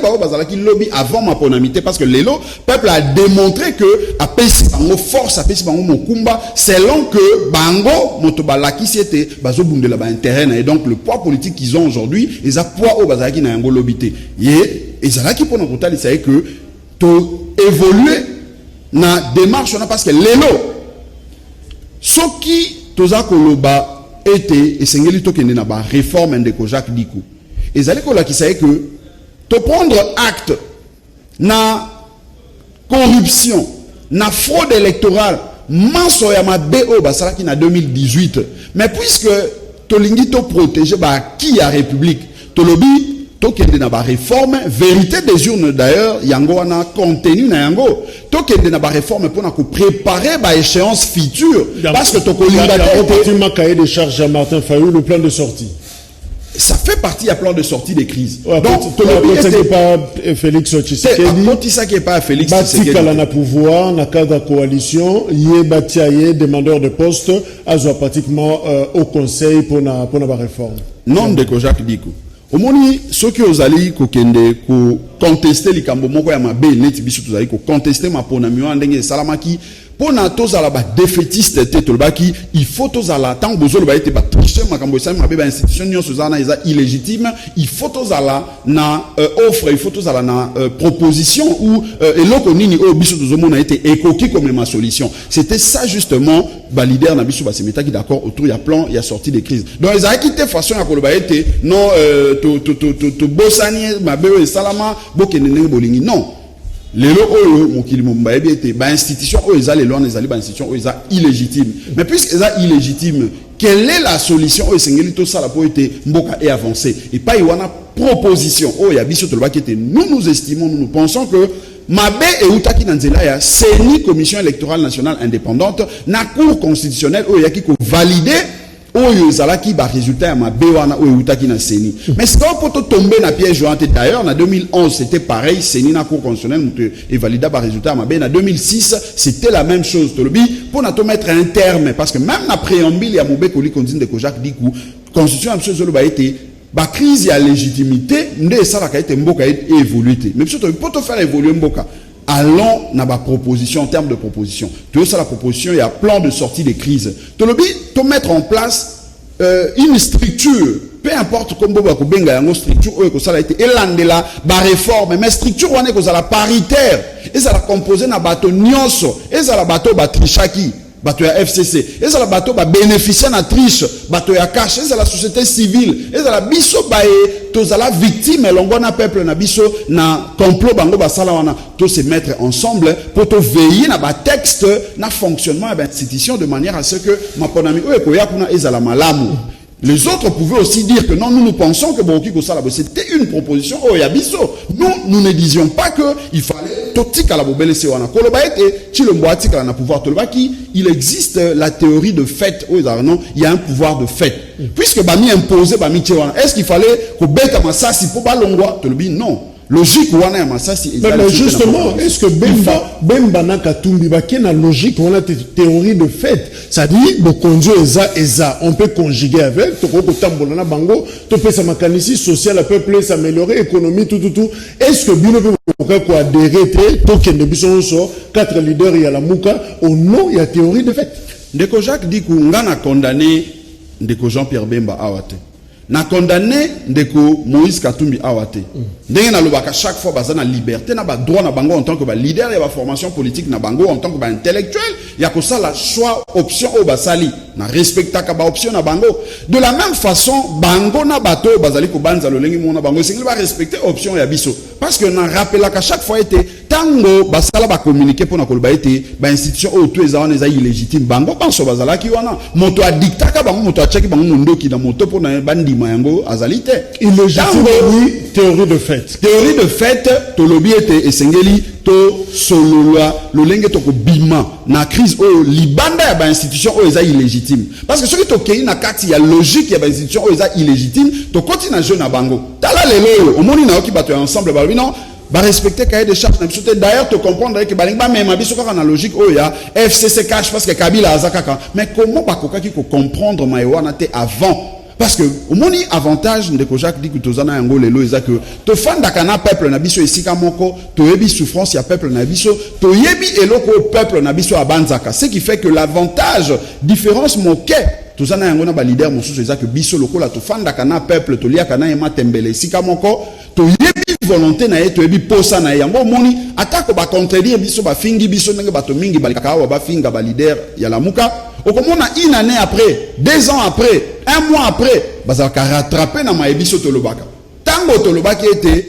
S3: qui lobby avant ma ponamité parce que lelo peuple a démontré que a pesi bango force a pesi bango mokumba selon que bango motobalaki c'était bazo bundela ba intérêt et donc le poids politique qu'ils ont aujourd'hui eza poids au bazali na yango lobité et ezala qui pour nous tali c'est que to évoluer na démarche na parce que lelo soki toza koloba ete esengeli tokende na ba réforme ndeko Jacques Dikou ezali kolakisa que to prendre acte na corruption na fraude électorale manso ya mabe o basalaki na 2018 mais puisque tolingi to protéger ba qui a république to lobi tokende na ba réforme vérité des urnes d'ailleurs yango wana contenu na yango tokende na ba réforme pour na ko préparer ba échéance future parce que tokolinga
S1: te cahier de charge à Martin Fayulu le plan de sortie
S3: ça fait partie du plan de sortie des crises.
S1: Ouais, donc c'est pas Félix Tshisekedi
S3: ça qui est pas Félix
S1: Tshisekedi na pouvoir na cadre de coalition yé demandeur de poste azwa pratiquement au conseil pour na ba réforme
S3: non de Jacques Dikou omoni soki ozali kokende ko contester likambo moko ya mabe neti biso tozali ko contester maponami wa ndenge salamaki pona tozala ba défaitiste te tolbaki il faut tozala tant bozolo ba ete ba tricher makambo sa mabe ba institution nyonso zana eza illégitime il faut tozala na offre il faut tozala na proposition ou eloko nini o biso tozomona ete ekoki comme ma solution c'était ça justement ba leader na biso ba semeta qui d'accord autour ya plan ya sortie des crises donc ils a quitté façon ya koloba ete non to bosani mabe o salama bokenene bolingi non lelo oyo mokili momba ete ba institution oyo eza lelo na ezali ba institution oyo eza illégitime mais puisque eza illégitime quelle est la solution oyo sengeli to sala po ete mboka et avancer et pas iwana proposition oyo ya biso to lobaki ete nous estimons nous pensons que mabe et utaki na nzela ya CENI commission électorale nationale indépendante na cour constitutionnelle oyo yaki ko valider oyo zalaki ba résultat ya mabe wana oyo utaki na CENI mais c'est quand poto tomber na piège jointe d'ailleurs en 2011 c'était pareil CENI na cour constitutionnelle et valida ba résultat ya mabe en 2006 c'était la même chose tolobi pour na to mettre un terme parce que même na préambule ya Mobeko li konzine de Jacques Dikou constitution absolue ba été ba crise ya légitimité ndé ça la été mboka évolué mais surtout pour te faire évoluer mboka allons na ba proposition en termes de proposition tout ça la proposition il y a plan de sortie des crises to lobi to mettre en place une structure peu importe comme boba ko benga yango structure oyo ko sala été elandela ba réforme mais structure wana ko sala paritaire et ça la composer na bato nyonso et ça la bato ba trichaki bato ya FCC et ça la bato ba bénéficier na triche bato ya cash et ça la société civile et ça la biso ba e to la victime longo na peuple na biso na complot bango ba sala wana to se mettre ensemble pour to veiller na ba texte na fonctionnement de l'institution de manière à ce que ma ponami oyo ko ya kuna ezala malamu. Les autres pouvaient aussi dire que non, nous pensons que Borokiko Salabo, c'était une proposition au Yabiso. Nous ne disions pas qu'il fallait totik à la bobele sewana. Kolobaete, chilomboatik à la pouvoir tolbaki, il existe la théorie de fait. Il y a un pouvoir de fait. Puisque Bami imposé Bami Tchewana, est-ce qu'il fallait que Beta Massasi pour Balongwa Tolbi? Non. Logique wana ya Massasi.
S1: Mais justement, est-ce que Bemba na Katumbi baki na logique wana théorie de fait, ça dit le conduit eza on peut conjuguer avec to ko tambola na bango to pesa makanisi social le peuple s'améliorer économie tout est-ce que bino peut ko adhérer to kende biso so quatre leaders ya la muka au nom ya théorie de fait.
S3: Ndeko Jacques dit que ngana condamné Ndeko Jean-Pierre Bemba awate. Na condamné ndeko Moïse Katumbi awate. Ndenge na lobaka chaque fois bazana liberté na ba droit na bango en tant que ba leader et ba formation politique na bango en tant que ba intellectuel ya ko ça la choix option au basali na respecta ka ba option na bango. De la même façon bango na bato bazali ko banza lolengi mona bango singi ba respecter option ya biso parce que na rappela ka chaque fois été tango basala ba communiquer pour na ko ba été ba institution au tout ezana eza illégitime bango banso bazala ki wana moto a dictaka bango moto a cheki bango ndoki na moto pour na bandi mayango azalite
S1: illégitime oui théorie de fait.
S3: Théorie de fait, to lobby était esengeli to solola lolenge to ko bima na crise au libanda ya ba institution o eza illégitime parce que ce qui to kei na kati ya logique ya ba institution o eza illégitime to continue na jeune na bango tala lelo o moni na oki bato ensemble ba non ba respecter cahier de charge na biso te d'ailleurs te comprendre que balingi ba même biso kaka na logique o ya FCC cash parce que Kabila azakaka mais comment ba kokaki ko comprendre maïwana te avant. Parce que au moni avantage ndeko Jacques dit que tozana yango lelo eza que to fanda kana peuple na biso esika moko to yebi souffrance ya peuple na biso to yebi eloko peuple na biso abanzaka ce qui fait que l'avantage différence moke tozana yango na ba leader mosusu eza que biso lokola to fanda kana peuple to lia kana yema tembele esika moko to yebi volonté na ye to yebi posa na yango moni atako ba contredire biso ba fingi biso ndenge bato mingi balikaka wa ba finga ba leader ya lamuka okomona une année après 2 ans après 1 mois après bazaka rattraper na maebiso tolobaka tango tolobaki était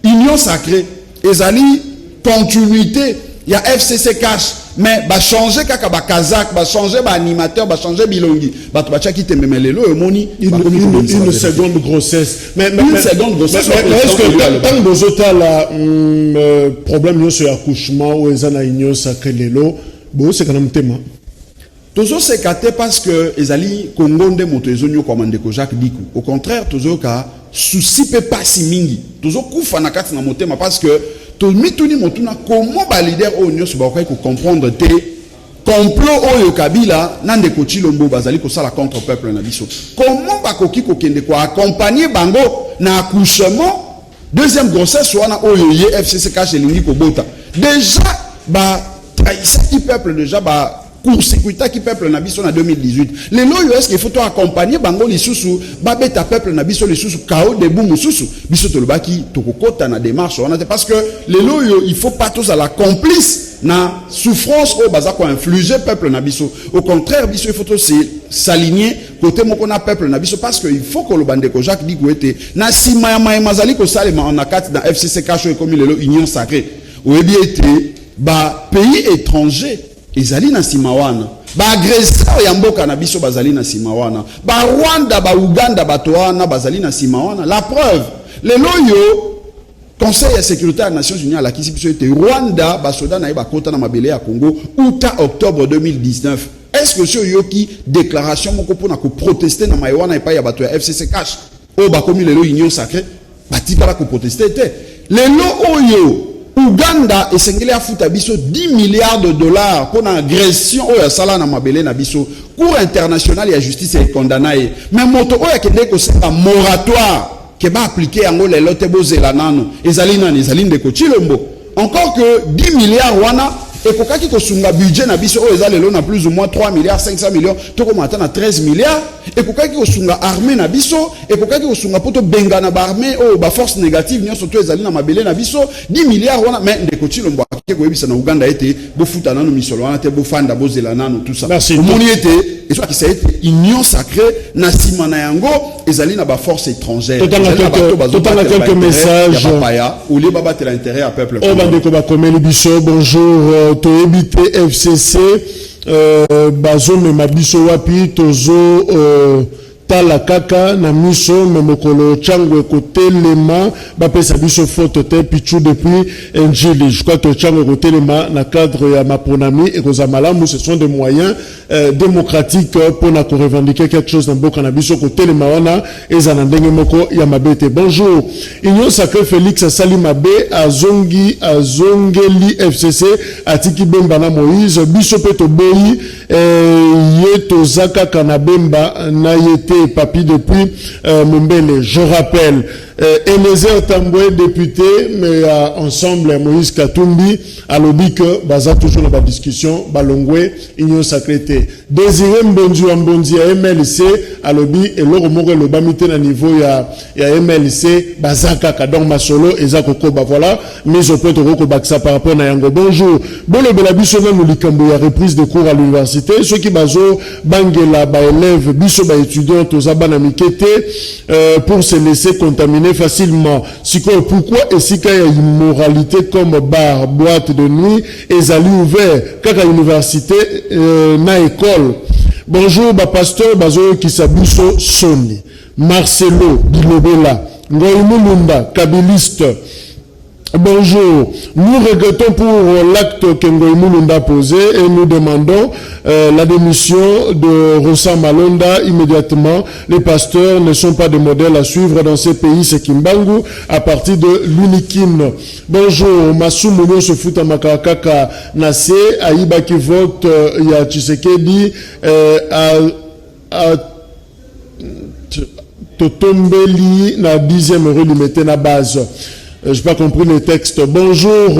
S3: union sacrée ezali continuité il y a FCC cash mais ba changer kaka ba kazak ba changer ba animateur ba changer bilongi bato ba chaki tememelelo emoni
S1: une seconde grossesse mais
S3: une seconde grossesse
S1: est-ce que tant bozota la problème yo sur accouchement ou ezana union sacrée lelo bo c'est quand même tema
S3: toujours s'écarter parce que ezali kongonde moto ezonyo kwa mandeko Jacques Dikou au contraire toujours ka souci peut pas si mingi toujours kufa na kati na motema parce que to mituni motuna comment ba leader o nyoso ba ko comprendre te complot oyo Kabila na ndeko Chilombo bazali ko sala contre peuple na biso comment ba koki ko kende ko accompagner bango na accouchement deuxième grossesse wana oyo ye FCC cash elingi ko bota déjà ba trahissa qui peuple déjà ba court-circuit qui peuple na biso na 2018 les loyo est-ce qu'il faut accompagner bango lisusu ba beta peuple na biso lisusu kao debu mususu biso tolobaki tokokota na démarche on a parce que les loyo il faut pas tous à la complice na souffrance au baza ko infliger peuple na biso au contraire biso il faut tous s'aligner côté moko na peuple na biso parce que il faut que le bandeko Jacques Dikou était na sima ya mazali ko salema on a kati na FCC cash comme le union sacrée ou était ba pays étranger ezali na simawana ba agresseur ya mboka na biso bazali na simawana ba Rwanda ba Uganda batoana bazali na simawana la preuve le loyo conseil ya sécurité des Nations Unies à la kisi biso était Rwanda ba soda na ba kota na mabele ya Congo uta octobre 2019 est-ce que sur yoki déclaration moko pona ko protester na maiwana epa ya bato ya FCC cash o ba komi le lo union sacrée batika ba ko protester te le lo oyo Uganda esengeli afuta biso 10 milliards de dollars pour l'agression oyo asala na mabele na biso. Cour internationale ya justice est condamné. Mais moto oyo akende ko seka moratoire que va appliquer yango lelo te bozela nano. Ezali ndeko Chilombo. Encore que 10 milliards wana et pour qu'il y budget na biso na plus ou moins 3 milliards 500 millions to ko matana 13 milliards et pour qu'il y armée na biso et pour qu'il y poto benga na armée o ba force négative nyo surtout ezali na mabele na biso 10 milliards wana mais ndeko Chilombo ke ko yebisa na Uganda ete bo futa nano misolo wana te bo fanda bo zela nano tout ça moni ete et soit qui ça été union sacrée na sima na yango ezali na ba force étrangère
S1: total quelques messages
S3: ou les baba te l'intérêt à peuple
S1: bandeko ba komeli biso bonjour to ebité FCC bazo me mabiso wapi tozo tala kaka na miso memokolo chango côté lema ba pesa biso photo te pichu depuis Njili. Je crois que chango côté lema na cadre ya maponami et kozamalamu ce sont des moyens démocratiques pour na revendiquer quelque chose dans boka na biso côté lema wana ezana ndenge moko ya mabete. Bonjour Union Sacré Félix Asali Mabe azongeli FCC atiki bemba na Moïse biso peto boyi yeto zaka kanabemba na yete papi depuis Mumbele. Je rappelle Elézer Tamboué député mais ensemble Moïse Katumbi a lobby que baza toujours dans la discussion balongwe Union Sacré. Désiré Mbondu Ambondi à MLC a lobby et l'oro moko le bamité na niveau ya MLC bazaka kadon masolo ezako koba voilà mais au point de baksa par rapport na yango. Bonjour bolo bela biso na likambo ya reprise de cours à l'université ceux qui bazo bangela ba élèves biso ba étudiants tozaba na mikete pour se laisser contaminer facilement. Pourquoi est-ce qu'il y a immoralité comme bar, boîte de nuit et ali ouvert kaka université na école. Bonjour ba pasteur bazo qui sabiso Soni Marcelo Bilobela Ngoy Mulunda kabiliste. Bonjour, nous regrettons pour l'acte que Ngoy Mulunda a posé et nous demandons la démission de Rosa Malonda immédiatement. Les pasteurs ne sont pas des modèles à suivre dans ces pays, c'est Kimbangu à partir de l'Unikin. Bonjour, Massou Mounio se fout à Makakaka Nassé, Aïba qui vote, ya Tshisekedi, Totombeli, na 10e rue Limité na base. Je n'ai pas compris le texte. Bonjour,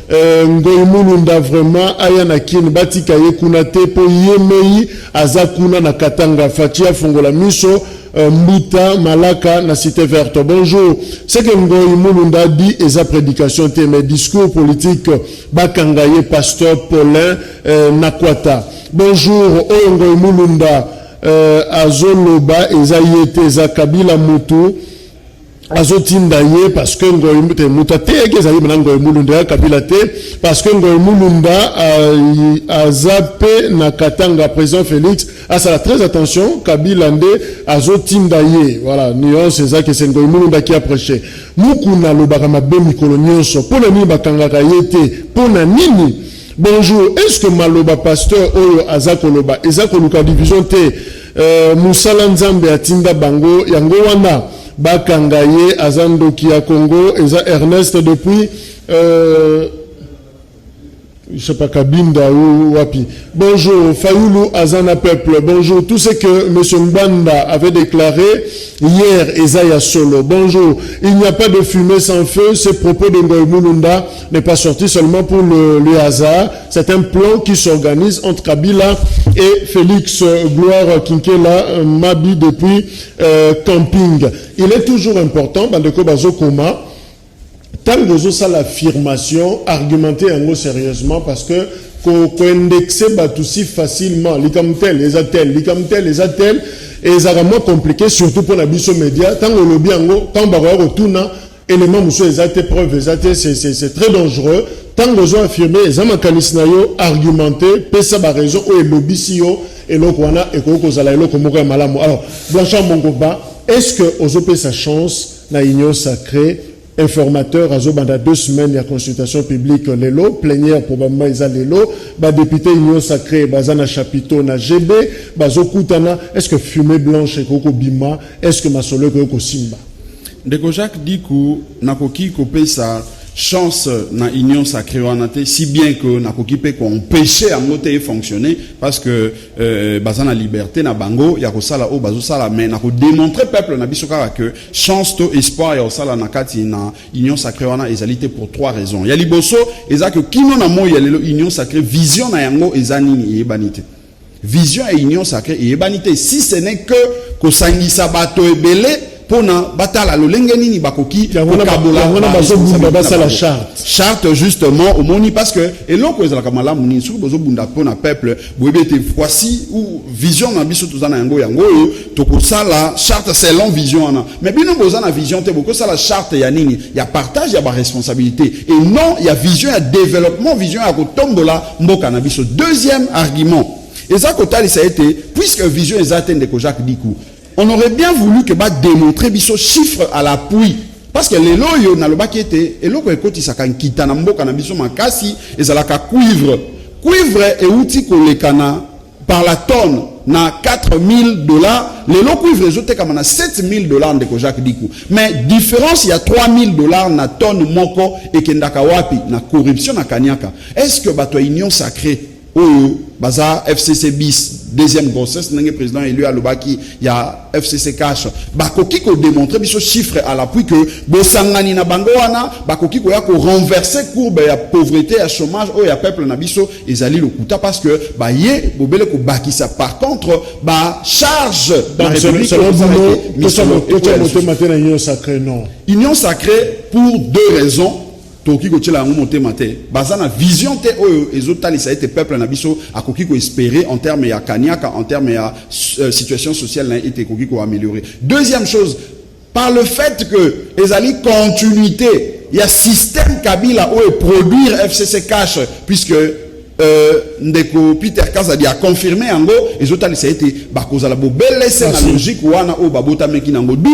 S1: Ngoy Mulunda vraiment, Ayanakin, Batikaye Kunate, Po Yemei, Azakuna na Katanga, Fatia Fongola Miso, Mbuta, Malaka, na Cité Verte. Bonjour. Ce que Ngoy Mulunda dit et sa prédication, mes discours politiques, Bakangaye, Pasteur Paulin, Nakwata. Bonjour, Ngoy Mulunda, Azoloba, Ezayete, Zakabila Mutu, azotindaye parce que Ngoy mutate ezali Ngoy Mulunda kabila te parce que Ngoy Mulunda a zappé na Katanga président Félix a ça très attention kabila nde azotindaye voilà nuance ça que c'est Ngoy Mulunda qui a prêché mukuna lobaka mabe mikolo nyonso pona nini bakangaka yete pona nini. Bonjour, est-ce que maloba pasteur oyo azakoloba ezakoluka division te musala nzambe atinda bango yango wana Bakangaye, Azandoki à Congo, Eza Ernest depuis, je sais pas, Kabinda ou Wapi. Bonjour, Fayoulou, Azana Peuple. Bonjour, tout ce que M. Mbanda avait déclaré hier, Ezaya Solo. Bonjour, il n'y a pas de fumée sans feu. Ce propos de Ngoy Mulunda n'est pas sorti seulement pour le hasard. C'est un plan qui s'organise entre Kabila et Félix Gloire Kinkela Mabi depuis Camping. Il est toujours important, Bandeko Bazokoma, tant que ça l'affirmation, argumenter en gros sérieusement parce que qu'on indexer si facilement, l'icamtel, les attels, et ça va moins compliqué, surtout pour la biso média, tant que le bien en gros, tant que retourne, éléments monsieur les athées, preuves, c'est très dangereux. Tant que vous affirmé, les amakanisnayo, argumenter, pesa ba raison, ou et lobby sio, et l'okwana, et kozala, et l'okomoko malamu. Alors, Blanchard Mongoba, est-ce que aux opé sa chance, na union sacrée, informateur, à Zobanda 2 semaines, il y a consultation publique, l'élo, plénière, probablement, ils ont l'élo, député union sacrée, bazana chapiteau, na GB, bazokutana, est-ce que fumée blanche, et koko bima, est-ce que masolo, koko simba?
S3: Ndeko Jacques dit que nakoki kopesa chance na union sacrée wanate si bien que na kokipe ko empêcher en côté fonctionner parce que bazana liberté na bango ya ko sala o bazo sala mais na ko démontrer peuple na biso kaka que chance to espoir ya sala na kati na union sacrée wana ezalité pour trois raisons ya liboso eza que kino na mo ya lelo union sacrée vision na yango ezanini ebanité vision et union sacrée ebanité si ce n'est que ko sangisa bato ebele pona batala lolenge nini bakoki
S1: la
S3: charte justement au moni parce que eloko ezala kamala muni sur bozo bunda pona peuple boyebete voici ou vision na biso tozana yango toko sala charte selon vision ana mais bino bozana vision te boko sala charte ya nini ya partage ya ba responsabilité et non ya vision ya développement vision ya kotombola mboka na biso. Deuxième argument et ça kotali ça a été puisque vision ezatende de ko Jacques Dikou on aurait bien voulu que démontrer biso chiffres à l'appui parce que les loyo na loba qui était et loko ekoti saka nkita na mboka na biso makasi ezalaka cuivre et outil kolekana par la tonne na $4,000 les lo cuivre ezote kama na $7,000 ndeko Jacques Dikou mais différence il y a $3,000 na tonne moko ekendaka wapi na corruption na kaniaka. Est-ce que bato union sacrée ou baza FCC bis deuxième grossesse n'engé président élu à Lubaki il y a FCC cash bakoki ko démontrer biso chiffre à l'appui que bosangani na bango wana bakoki ko ya ko renverser courbe ya pauvreté ya chômage o ya peuple na biso ezali lokuta parce que ba ye bobele ko bakisa par contre ba charge
S1: dans république union
S3: sacrée pour deux raisons. Toki ko tshela ngo monte mate bazana vision te oyo ezotali ça été peuple na biso akoki ko espérer en termes ya kaniaka en termes ya situation sociale na été koki ko améliorer. Deuxième chose par le fait que ezali continuité il y a système Kabila oyo produire FCC cash puisque ndeko Peter Kazadi a confirmé yango ezotali ça été bakozala bobele c'est la logique wana o babota meki nango du.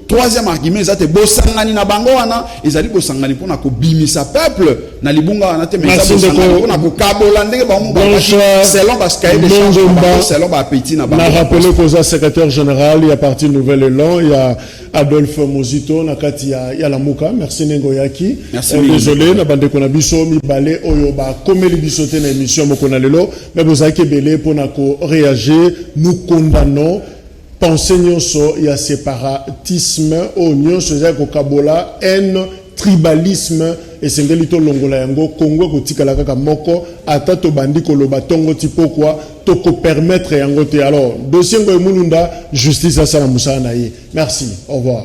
S3: Troisième argument, c'est que bosangani na bango wana, ezali bosangani pona ko bimisa peuple na libunga wana te mais ça bosangani pona ko kabola ndenge ba mu selon parce qu'il des choses selon ba appétit na bango.
S1: Na rappeler que le secrétaire général il y a parti Nouvel Élan, il y a Adolphe Mozito na kati ya Lamuka, merci Nengoyaki. Désolé na bande kona biso mi balé oyo ba komeli biso te na émission moko na lelo, mais bozaki belé pona ko réagir, nous condamnons pensez nyonso ya séparatisme o nyonso ya kokabola haine tribalisme et sengeli to longola yango Congo kotikala kaka moko ata to bandi koloba tongo tipo quoi to ko permettre yango te. Alors dossier ngo mulunda justice asala musana yi. Merci, au revoir.